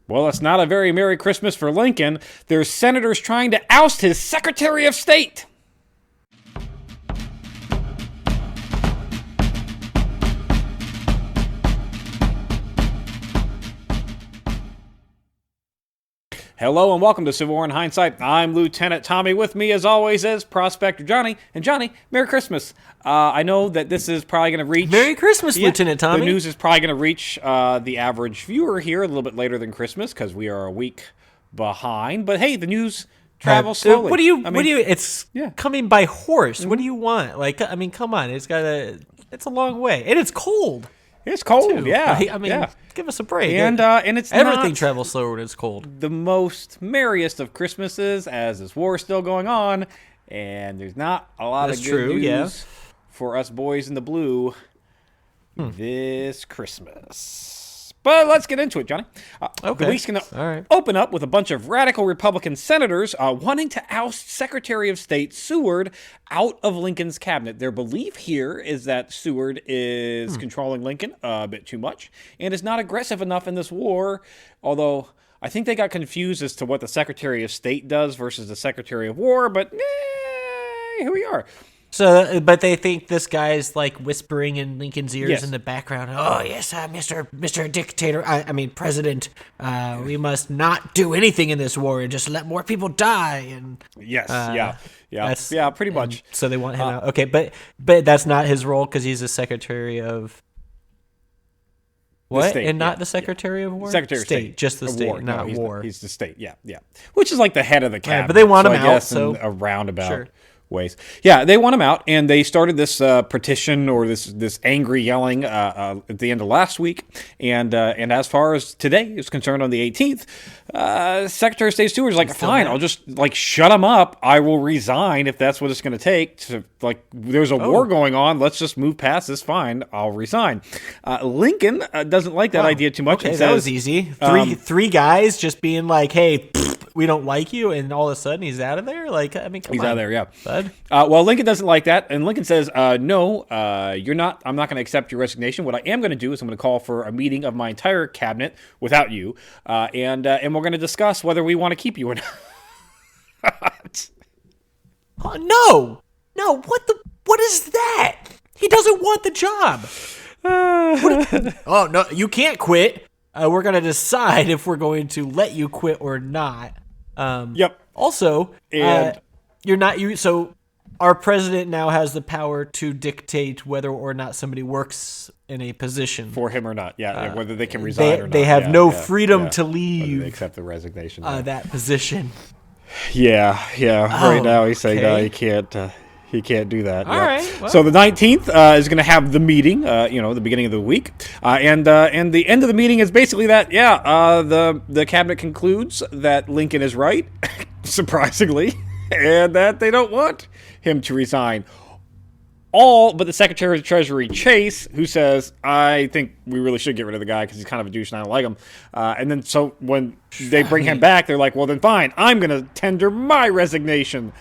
Well, it's not a very Merry Christmas for Lincoln. There's senators trying to oust his Secretary of State. Hello and welcome to Civil War in Hindsight. I'm Lieutenant Tommy. With me, as always, is Prospector Johnny. And Johnny, Merry Christmas. I know that this is probably going to reach... Merry Christmas, Lieutenant Tommy. The news is probably going to reach the average viewer here a little bit later than Christmas because we are a week behind. But hey, the news travels slowly. What do you? It's coming by horse. Mm-hmm. What do you want? Come on. It's a long way, and it's cold. It's cold, too. Yeah. Give us a break. And it's everything travels slower when it's cold. The most merriest of Christmases, as this war is still going on, and there's not a lot of good news for us boys in the blue this Christmas. But let's get into it, Johnny. Okay. The week's going to open up with a bunch of radical Republican senators wanting to oust Secretary of State Seward out of Lincoln's cabinet. Their belief here is that Seward is controlling Lincoln a bit too much and is not aggressive enough in this war, although I think they got confused as to what the Secretary of State does versus the Secretary of War, but here we are. So, but they think this guy's like whispering in Lincoln's ears in the background. Oh yes, Mr. Dictator. President. We must not do anything in this war and just let more people die. And pretty much. So they want him out. Okay, but that's not his role because he's the Secretary of what? State, and not the Secretary of War. Secretary of State, just the state, war. not war. He's the state. Yeah. Which is like the head of the cabinet. But they want him I out. Guess, so in a roundabout ways. Yeah, they want him out, and they started this petition or this angry yelling at the end of last week. And as far as today is concerned, on the 18th, Secretary of State Seward is like, fine, I'll just shut him up. I will resign if that's what it's going to take. There's a war going on. Let's just move past this. Fine, I'll resign. Lincoln doesn't like that idea too much. Okay, that was easy. Three guys just being like, hey, we don't like you, and all of a sudden he's out of there? He's out of there, yeah. Bud. Well, Lincoln doesn't like that, and Lincoln says, no, you're not. I'm not going to accept your resignation. What I am going to do is I'm going to call for a meeting of my entire cabinet without you, and we're going to discuss whether we want to keep you or not. No, what is that? He doesn't want the job. Oh, no, you can't quit. We're going to decide if we're going to let you quit or not. Yep. Also, and you're not you. So our president now has the power to dictate whether or not somebody works in a position for him or not. Yeah, whether they can resign or not. They have no freedom to leave. They accept the resignation. That position. Yeah. Right now he's saying no, he can't. He can't do that. All right. Well. So the 19th is going to have the meeting, the beginning of the week. And the end of the meeting is basically that, the cabinet concludes that Lincoln is right, surprisingly, and that they don't want him to resign. All but the Secretary of the Treasury, Chase, who says, I think we really should get rid of the guy because he's kind of a douche and I don't like him. And then so when they bring him back, they're like, well, then fine, I'm going to tender my resignation.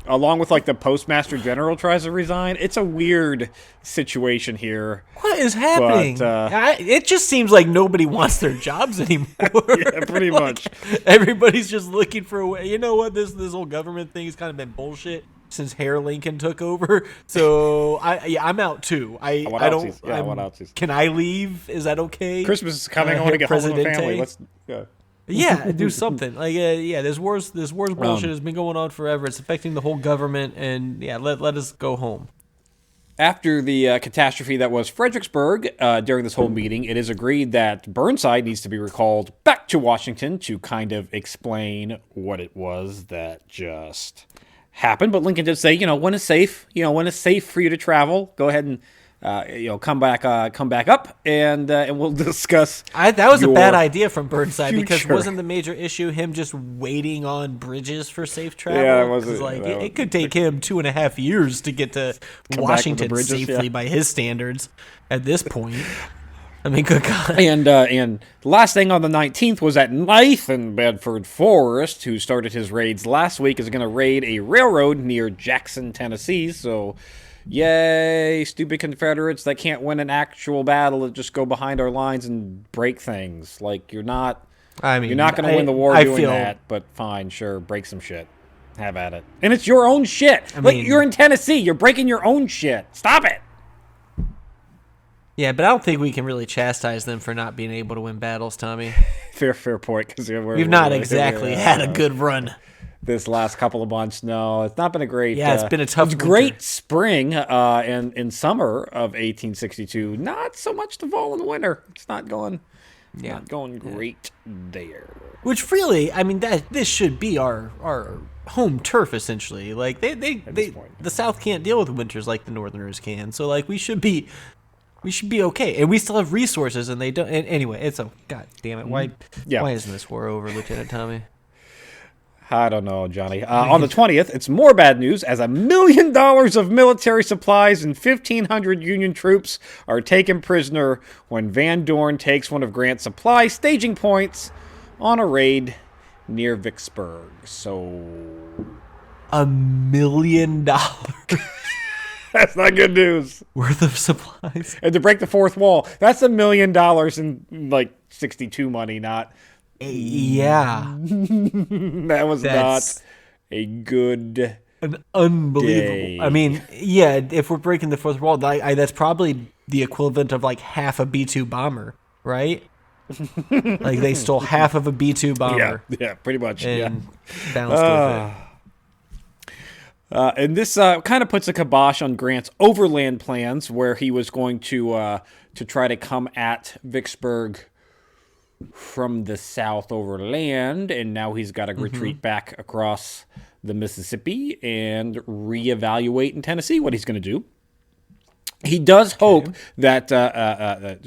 Along with the Postmaster General tries to resign. It's a weird situation here. What is happening? But, it just seems like nobody wants their jobs anymore. Yeah, pretty much. Everybody's just looking for a way. You know what? This whole government thing has kind of been bullshit since Harry Lincoln took over. So I'm out too. I don't. I want outsies. Can I leave? Is that okay? Christmas is coming. I want to get home with my family. Let's go. Yeah, do something. This war's bullshit has been going on forever. It's affecting the whole government, and let us go home. After the catastrophe that was Fredericksburg during this whole meeting, it is agreed that Burnside needs to be recalled back to Washington to kind of explain what it was that just happened. But Lincoln did say, when it's safe, when it's safe for you to travel, go ahead and come back up, and we'll discuss. That was a bad idea from Burnside because wasn't the major issue him just waiting on bridges for safe travel? Yeah, it was. It could take him 2.5 years to get to Washington safely by his standards at this point. Good God. And the last thing on the 19th was that Nathan Bedford Forrest, who started his raids last week, is going to raid a railroad near Jackson, Tennessee. So. Yay, stupid Confederates that can't win an actual battle and just go behind our lines and break things. You're not I mean, you're not going to win the war doing that, but fine, sure, break some shit. Have at it. And it's your own shit. You're in Tennessee. You're breaking your own shit. Stop it. Yeah, but I don't think we can really chastise them for not being able to win battles, Tommy. Fair point. Because we've not exactly had a good run this last couple of months. No, it's not been a great. Yeah, it's been a tough. Great spring and in summer of 1862. Not so much the fall and the winter. It's not going. Yeah, not going great there. Which really, I mean, this should be our home turf essentially. Like the South can't deal with winters like the Northerners can. So like we should be okay, and we still have resources, and they don't. And anyway, it's a god damn it. Why isn't this war over, Lieutenant Tommy? I don't know, Johnny. On the 20th, it's more bad news as $1 million of military supplies and 1,500 Union troops are taken prisoner when Van Dorn takes one of Grant's supply staging points on a raid near Vicksburg. So, $1 million. That's not good news. Worth of supplies. And to break the fourth wall, that's $1 million in like 62 money, not. Yeah. That's not a good. An unbelievable. Day. I mean, yeah, if we're breaking the fourth wall, that's probably the equivalent of like half a B-2 bomber, right? Like they stole half of a B-2 bomber. Yeah, pretty much. And bounced with it. And this kind of puts a kibosh on Grant's overland plans, where he was going to try to come at Vicksburg from the south over land, and now he's got to retreat back across the Mississippi and reevaluate in Tennessee what he's going to do. He does hope that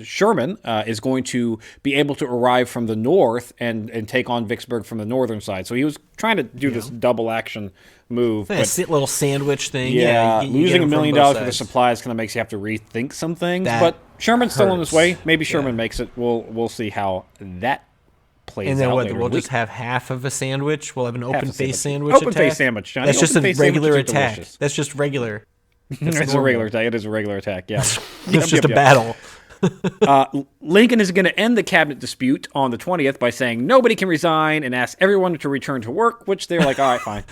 Sherman is going to be able to arrive from the north and take on Vicksburg from the northern side. So he was trying to do this double action move. A little sandwich thing. Yeah, losing $1 million worth of supplies kind of makes you have to rethink some things. But Sherman's still on his way. Maybe Sherman makes it. We'll see how that plays out. And then we'll just have half of a sandwich. We'll have an open face sandwich. Open face sandwich, Johnny. That's just a regular attack. That's just regular. It's a regular attack. It is a regular attack, yeah. It's just a battle. Lincoln is going to end the cabinet dispute on the 20th by saying nobody can resign and ask everyone to return to work, which they're like, all right, fine.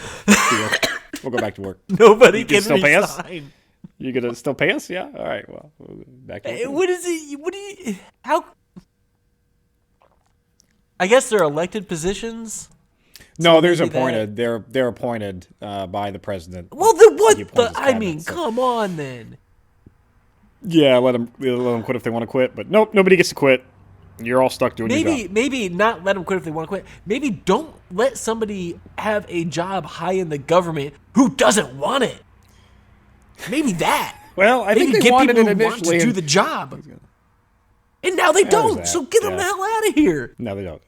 We'll go back to work. Nobody can still resign. Pay us? You going to still pay us? Yeah? All right, well, back to work. What is it? What do you... How... I guess they're elected positions... No, there's appointed. They're appointed by the president. Well, then what? I mean, come on, then. Yeah, let them quit if they want to quit. But nope, nobody gets to quit. You're all stuck doing your job. Maybe not let them quit if they want to quit. Maybe don't let somebody have a job high in the government who doesn't want it. Maybe that. Well, I think they get wanted people it who want initially to do the job. And now they don't. So get them the hell out of here. No, they don't.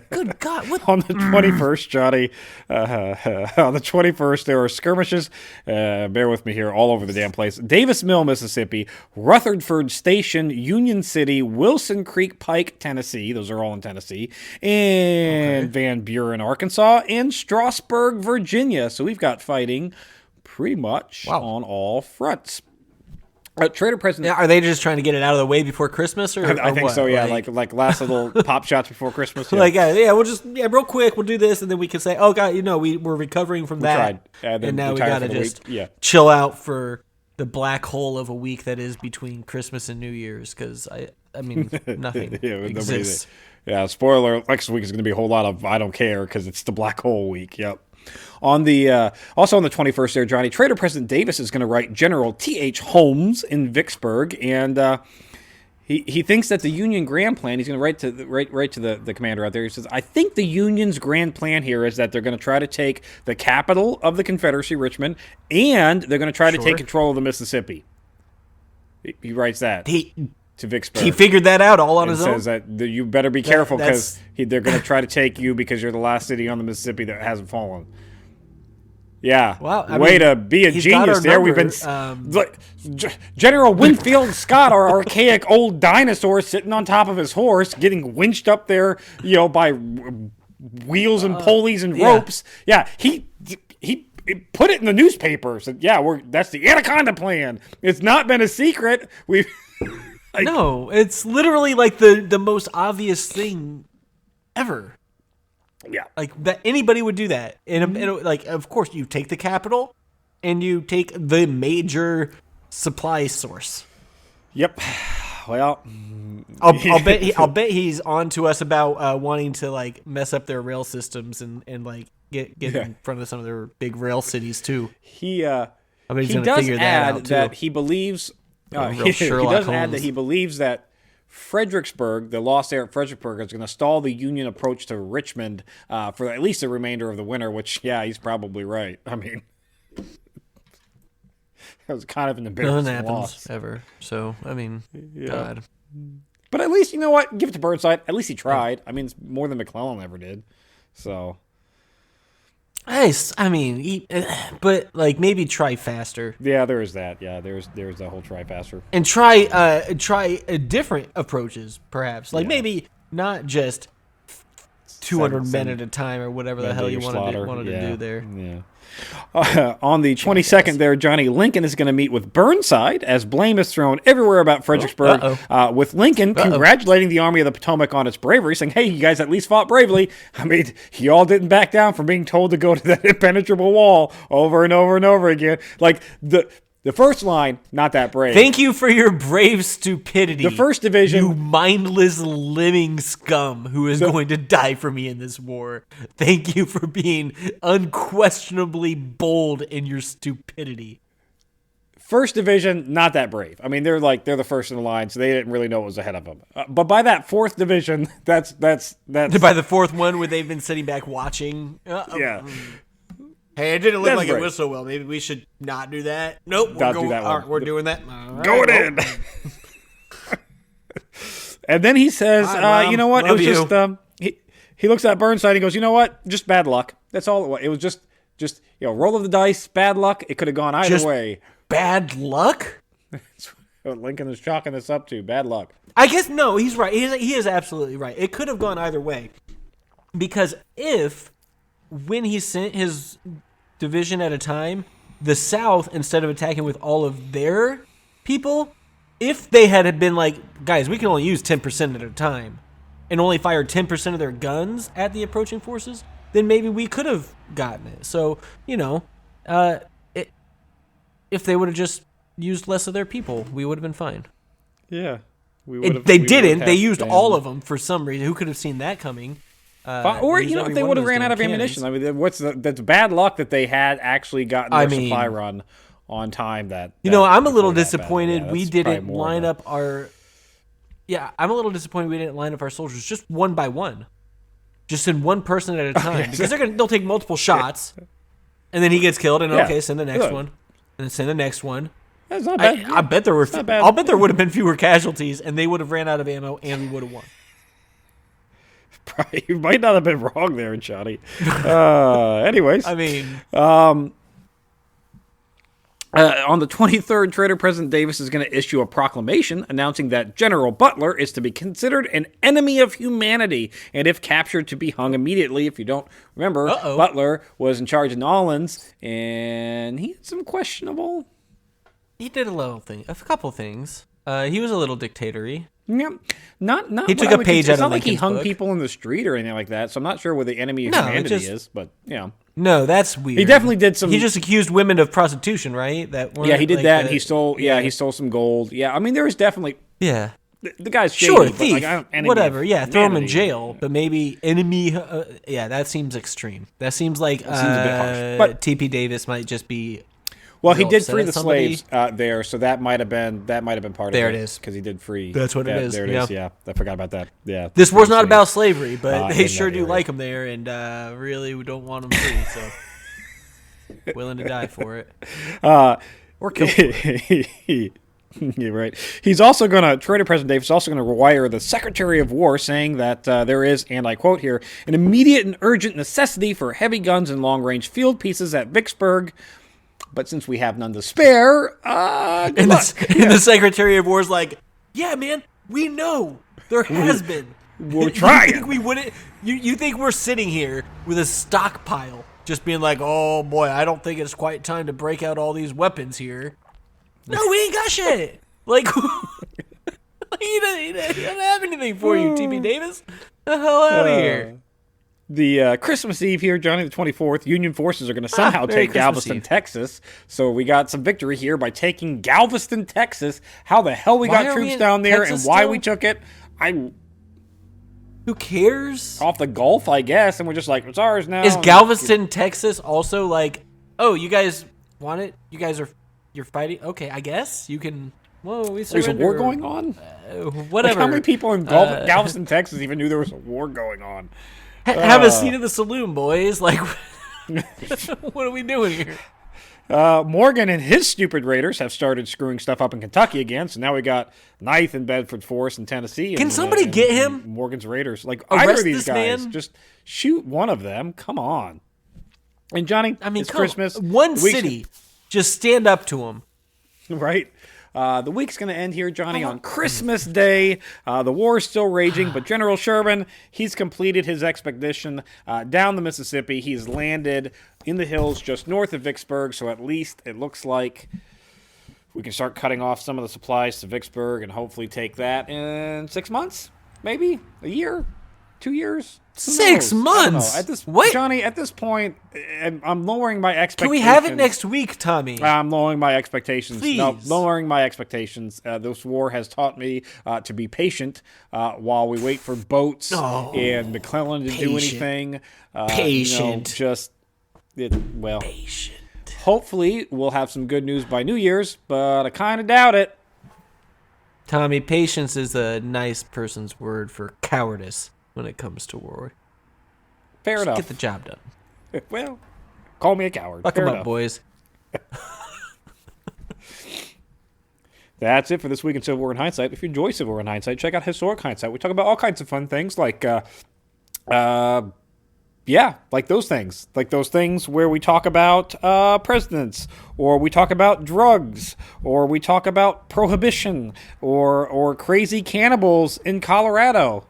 Good God! What? On the 21st, Johnny, on the 21st, there are skirmishes, bear with me here, all over the damn place. Davis Mill, Mississippi, Rutherford Station, Union City, Wilson Creek Pike, Tennessee, those are all in Tennessee, and Van Buren, Arkansas, and Strasburg, Virginia. So we've got fighting pretty much on all fronts. Trader President. Are they just trying to get it out of the way before Christmas, or I think what? So? Yeah, like last little pop shots before Christmas. Yeah. Like we'll just real quick we'll do this, and then we can say, oh God, we're recovering from that, and now we gotta just chill out for the black hole of a week that is between Christmas and New Year's, because I mean nothing exists. Spoiler: next week is going to be a whole lot of I don't care because it's the black hole week. Yep. On the also on the 21st there, Johnny, Trader President Davis is going to write General T.H. Holmes in Vicksburg, and he thinks that the Union grand plan. He's going to write to the commander out there. He says, "I think the Union's grand plan here is that they're going to try to take the capital of the Confederacy, Richmond, and they're going to try to take control of the Mississippi." He writes that to Vicksburg. He figured that out all on his own. Says that you better be careful because they're going to try to take you because you're the last city on the Mississippi that hasn't fallen. Yeah. Well, way to be a genius there. We've been General Winfield Scott, our archaic old dinosaur, sitting on top of his horse, getting winched up there, by wheels and pulleys and ropes. Yeah, he put it in the newspapers. That's the Anaconda plan. It's not been a secret. No, it's literally like the most obvious thing ever. Yeah. Like, that anybody would do that. And like, of course, you take the capital and you take the major supply source. Yep. Well, I'll bet he's on to us about wanting to like mess up their rail systems and like get in front of some of their big rail cities too. He he's does gonna figure add out, that too. he believes. He Sherlock does add Holmes. that he believes that Fredericksburg, the lost air at Fredericksburg, is going to stall the Union approach to Richmond for at least the remainder of the winter. Which, yeah, he's probably right. I mean, that was kind of an embarrassing Nothing happens loss. ever. So I mean, God. But at least, you know what? Give it to Burnside. At least he tried. I mean, it's more than McClellan ever did. So. I mean, but like maybe try faster. Yeah, there is that. Yeah, there's the whole try faster. And try different approaches, perhaps. Like maybe not just 200 men at a time or whatever the hell you wanted to do there. Yeah. On the 22nd there, Johnny Lincoln is going to meet with Burnside as blame is thrown everywhere about Fredericksburg, with Lincoln congratulating the Army of the Potomac on its bravery, saying, hey, you guys at least fought bravely. I mean, y'all didn't back down from being told to go to that impenetrable wall over and over and over again. Like, the first line, not that brave. Thank you for your brave stupidity. The first division. You mindless living scum who is going to die for me in this war. Thank you for being unquestionably bold in your stupidity. First division, not that brave. I mean, they're the first in the line, so they didn't really know what was ahead of them. But by that fourth division, that's by the fourth one where they've been sitting back watching. Yeah. Hey, it didn't look like brave. it went so well. Maybe we should not do that. Nope, we're doing that. Going in. And then he says, you know what? It was just he looks at Burnside and he goes, you know what? Just bad luck. That's all it was. It was just roll of the dice, bad luck. It could have gone either way. Bad luck? That's what Lincoln is chalking this up to. Bad luck. I guess no, he's right. He is absolutely right. It could have gone either way. Because when he sent his division at a time, the South, instead of attacking with all of their people, if they had been like, guys, we can only use 10% at a time, and only fired 10% of their guns at the approaching forces, then maybe we could have gotten it. So, if they would have just used less of their people, we would have been fine. Yeah. They didn't. They used all of them for some reason. Who could have seen that coming? Or if they would have ran out of ammunition. I mean, that's bad luck that they had actually gotten their supply run on time. I'm a little disappointed we didn't line up our. Yeah, I'm a little disappointed we didn't line up our soldiers just one by one, just in one person at a time, because they'll take multiple shots, and then he gets killed, and okay, send the next one, and then send the next one. That's not bad. I bet there were. I'll bet there would have been fewer casualties, and they would have ran out of ammo, and we would have won. You might not have been wrong there, Johnny. Anyways. I mean... on the 23rd, Trader President Davis is going to issue a proclamation announcing that General Butler is to be considered an enemy of humanity, and if captured, to be hung immediately. If you don't remember, Butler was in charge of New Orleans, and he had some questionable... He did a couple things. He was a little dictatory. Yeah, not. He took a page out of Lincoln's book. It's not like he hung people in the street or anything like that. So I'm not sure what the enemy of humanity is, but No, that's weird. He definitely did some. He just accused women of prostitution, right? He did that. And he stole. Yeah, he stole some gold. Yeah, I mean there was definitely. Yeah. The guy's shady, thief. But like, whatever. Yeah, throw him in jail. But maybe enemy. That seems extreme. That seems like seems a bit harsh. But T.P. Davis might just be. Well, he did free the slaves there, so that might have been part of it. There it is, because he did free. That's what it is. There it is. Yeah, I forgot about that. Yeah, this war's not about slavery, but they sure do like him there, and really we don't want him free. So willing to die for it, or kill. Yeah, right. He's also Trader President Davis is also going to wire the Secretary of War, saying that there is, and I quote here, an immediate and urgent necessity for heavy guns and long-range field pieces at Vicksburg. But since we have none to spare, and the Secretary of War's like, yeah, man, we know there has been. We're trying. You think we wouldn't? You think we're sitting here with a stockpile, just being like, oh boy, I don't think it's quite time to break out all these weapons here. No, we ain't got shit. Like He doesn't have anything for you, TP Davis. The hell out of here. The Christmas Eve here, Johnny, the 24th, Union forces are going to somehow Merry take Christmas Galveston, Eve. Texas. So we got some victory here by taking Galveston, Texas. How the hell we Why got are we troops in down there Texas and why still? we took it, Who cares? off the Gulf, I guess. And we're just like, it's ours now. Is And Galveston, Texas also like, oh, you guys want it? You're fighting? Okay, I guess you can. Whoa, we there's a surrender. war going on? Whatever. Like, how many people in Galveston, Texas even knew there was a war going on? Have a seat in the saloon, boys. Like, what are we doing here? Morgan and his stupid raiders have started screwing stuff up in Kentucky again. So now we got 9th and Bedford Forest in Tennessee. Can somebody get him? Morgan's raiders. Like, Arrest either of these this guys. man? Just shoot one of them. Come on. And Johnny, I mean, it's Christmas. One The week's- city, just stand up to him. Right? The week's going to end here, Johnny, on Christmas Day. The war is still raging, but General Sherman, he's completed his expedition down the Mississippi. He's landed in the hills just north of Vicksburg, so at least it looks like we can start cutting off some of the supplies to Vicksburg and hopefully take that in 6 months, maybe a year, 2 years. Who 6 knows? I don't know. months? What? Johnny, at this point, I'm lowering my expectations. Can we have it next week, Tommy? I'm lowering my expectations. No, Please. lowering my expectations. This war has taught me to be patient while we wait for boats and McClellan to do Patient. anything. Patient. Patient. Hopefully we'll have some good news by New Year's, but I kind of doubt it. Tommy, patience is a nice person's word for cowardice when it comes to war. Fair Just enough. get the job done. Well, call me a coward. Fuck Fair them enough. up, boys. That's it for this week in Civil War in Hindsight. If you enjoy Civil War in Hindsight, check out Historic Hindsight. We talk about all kinds of fun things like, like those things. Like those things where we talk about presidents, or we talk about drugs, or we talk about prohibition, or crazy cannibals in Colorado.